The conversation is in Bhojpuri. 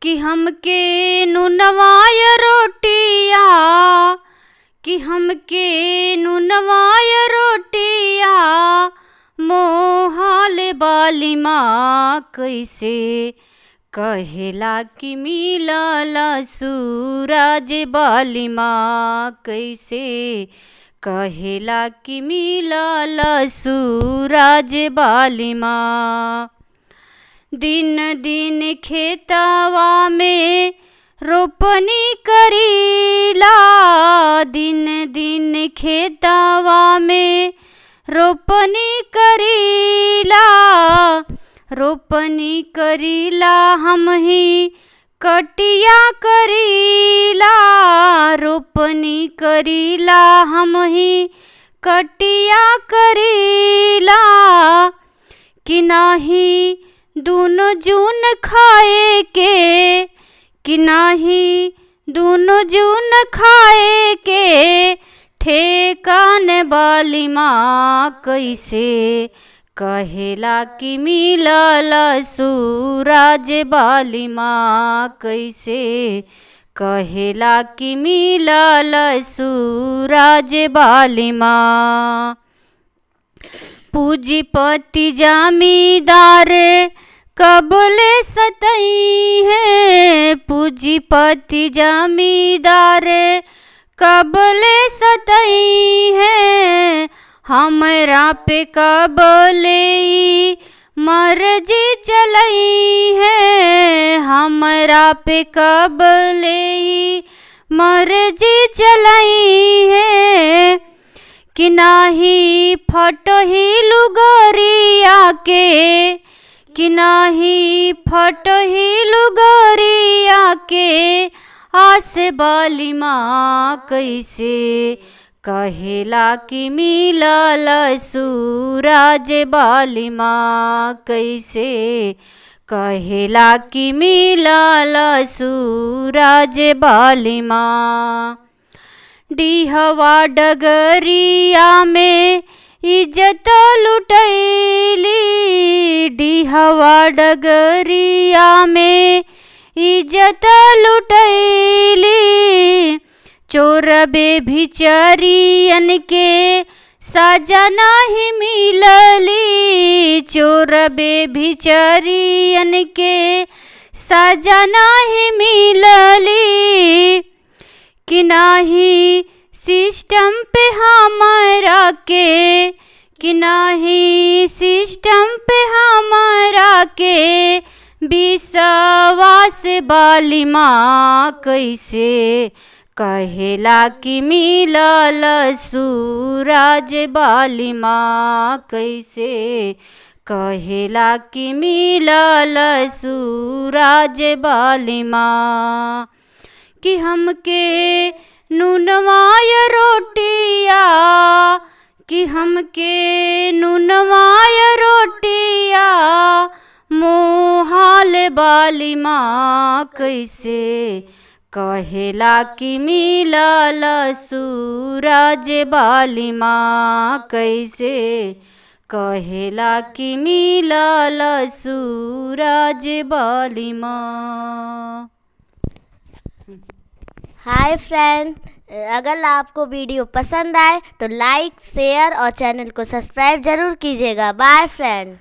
कि हमके नुनवाय रोटिया, कि हमके नुनवाय रोटिया, मोहाल बाली माँ कैसे कहेला कि मिलल सूरज बाली माँ कैसे कहेला कि मिलल सूरज बाली माँ। दिन दिन खेतवा में रोपनी करीला, दिन दिन खेतवा में रोपनी करीला, रोपनी करीला हम ही कटिया करीला, रोपनी करीला हम ही कटिया करीला। कि नाही दोनों जून खाए के, कि नाही दोनों जून खाए के, ठेकान बाली माँ कैसे कहेला कि मिलल सूरज बाली माँ कैसे कहेला कि मिलल सूरज बाली माँ। पूंजीपति जमींदार कबले सतई है, पूंजीपति जमींदार कबले सतई है, हमरा पे कबले मर्जी चलई है, हमरा पे कबले मर्जी चलई है। कि नाही फटही लुगरिया के, कि नाही फटही लुगरिया के, आस बाली माँ कैसे कहेला कि मिलल सूरज बाली माँ कैसे कहेला कि मिलल सूरज बाली माँ। डीहवा डगरिया में इज्जत लुटैली, डीहवा डगरिया में इज्जत लुटैली, चोरबे भिचरियन के सजा नाही मिलली, चोरबे भिचरियन के सजा नाही मिलली। कि नाही सिस्टम पे हमरा के, कि नाही सिस्टम पे हमरा के, विश्वास बाली माँ कैसे कहेला कि मिलल सूरज बाली माँ कैसे कहेला कि मिलल सूरज बाली माँ। कि हमके नुनवाय रोटिया, कि हमके नुनवाय रोटिया, मोहाल बाली माँ कैसे कहेला कि मिलल सूरज बाली माँ कैसे कहेला कि मिलल सूरज बाली माँ। हाय फ्रेंड, अगर आपको वीडियो पसंद आए तो लाइक शेयर और चैनल को सब्सक्राइब जरूर कीजिएगा। Bye friend.